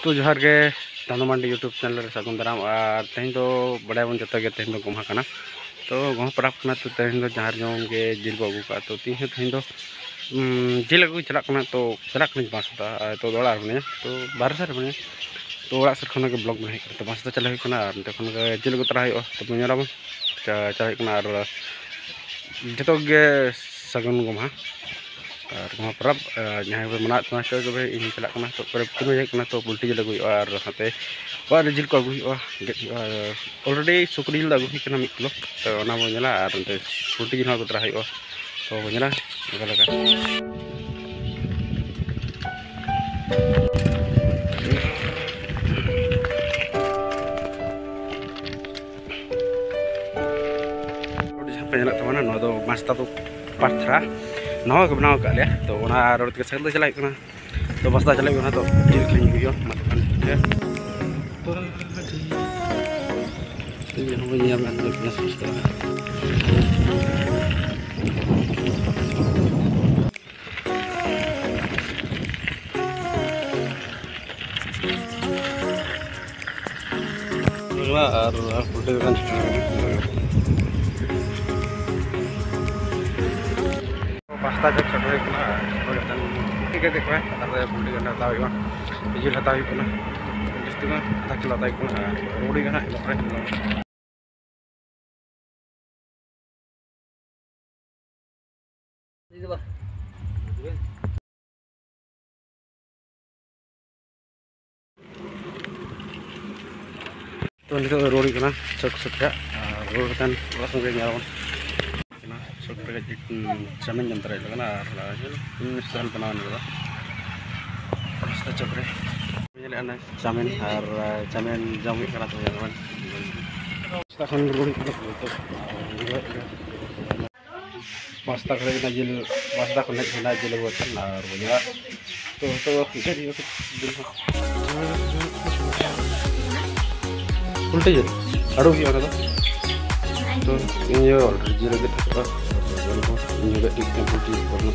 तो जोहार के चांदो मांडी यूट्यूब चैनल सागुन दाराम और तेहन दो बड़ा बन जो तेहन दो गोमा कना तो गोमा पराब कना तो तेहन दो जहाँ जो के जिल को अगू का तो तेहन दो जिल अगू चला कना तो चला कना बांसदा तो दौड़ा बने तो बारह सर बने तो ओड़ा सर खन के ब्लॉग में तो बांसदा चला कना तखन के जिल को तरा तो मेरा बन चला कना और जतो के सागुन गोमा और गोमा पराब जहाँ पे मना तो इन चला तो तुम्हें तो पुल्टी जिल अगू और हाते और जिल को अगू ऑलरेडी सुकरी जिल अगू मिद किलो तो बोला और पुल्टी जिल को तरा तो बोला जहाँ पे चलना तमाना ना तो मास्ता तो पाथरा नवा को बनाव का तो रोड के साइड चला तो बस्ता चले तो जिल खिल पास्ता जब सेटर ठीक है देखो पुल्टी गंडा हताव जिल हताव जस्ती आधा किलो हताव रोडी गना तो नित रोडी गना चौक Satya road kan langsung ke nyalon seperti jamin yang terakhir kan ini soal penawan juga pasta coba ini anak jamin jamin jamin karena tuh ya kan pasta kan dulu itu pasta kalau kita jil pasta kalau kita jil buat benar punya tuh jadi ulte jil aduh gimana tuh तो ये already zero के थोड़ा ये भी एक temperature करना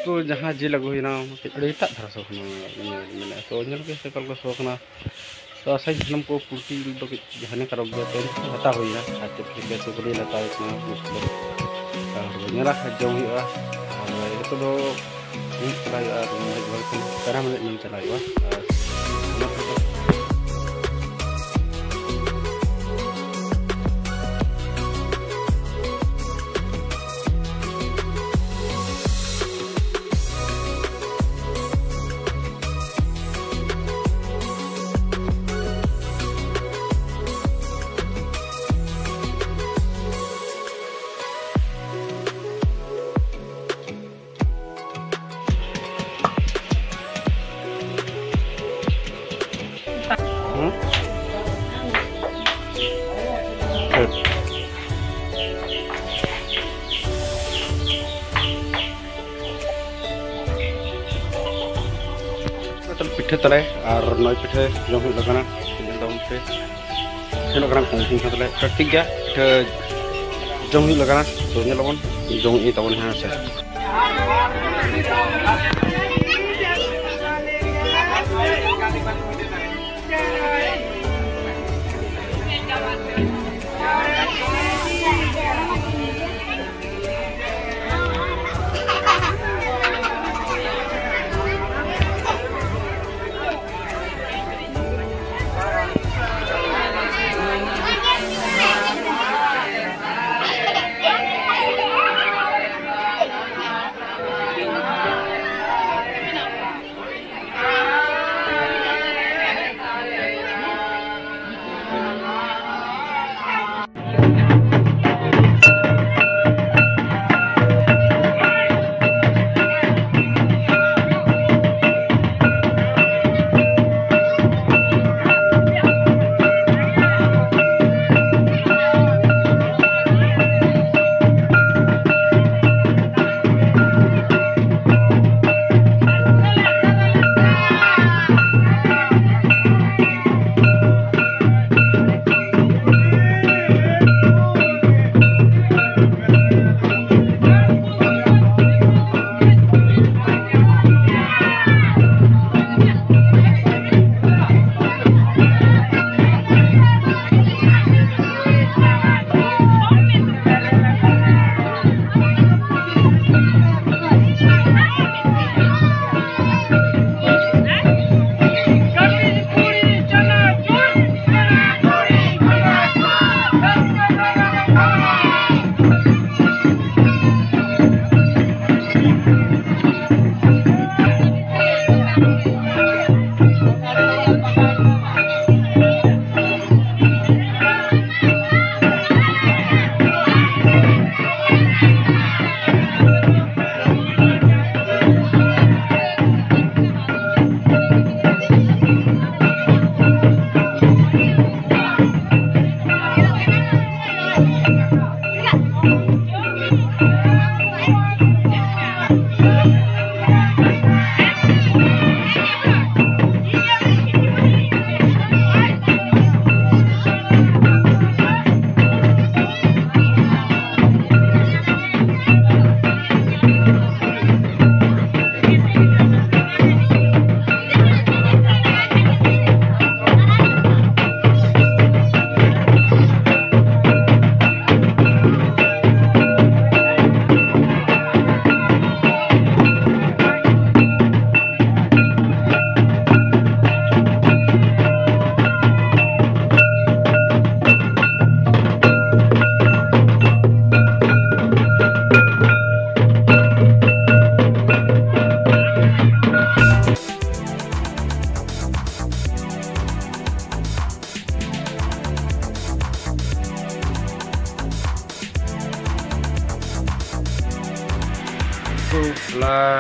तो जहाँ जी लगो ही ना अड़ी तक धरा सो मिले तो जल के सकल को सोखना तो असै हम को पुर्ती तो जहने करब तो हता होई ना आते के सुकरी लता इतना मुश्किल और नेला जो हुआ ये तो चला यार करा में चला हुआ पिठे तले और नई पिठे जम लगना ठीक गया पिठे जम लगना तो लगन जम तबन हाँ से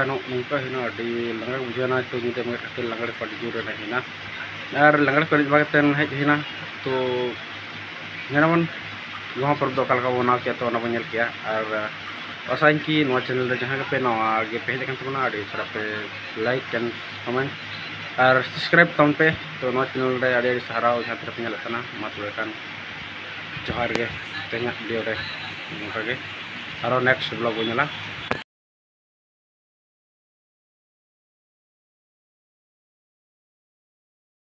nungka hina di langar bujana tu nyite mer katil langar padi jure na hina ar langar padi bagten hej hina to nyanaman gua पर दो कल का बनाव किया तो ना बनेल किया और आशा कि नवा चैनल रे जहां पे नवा गे पे देखन तबना आडी सरा पे लाइक एंड कमेंट और सब्सक्राइब तम पे तो नवा चैनल रे आडी सहारा जहां पे पे लतना मा तो kan जोहार गे तेना वीडियो रे नका गे और नेक्स्ट ब्लॉग बनेला।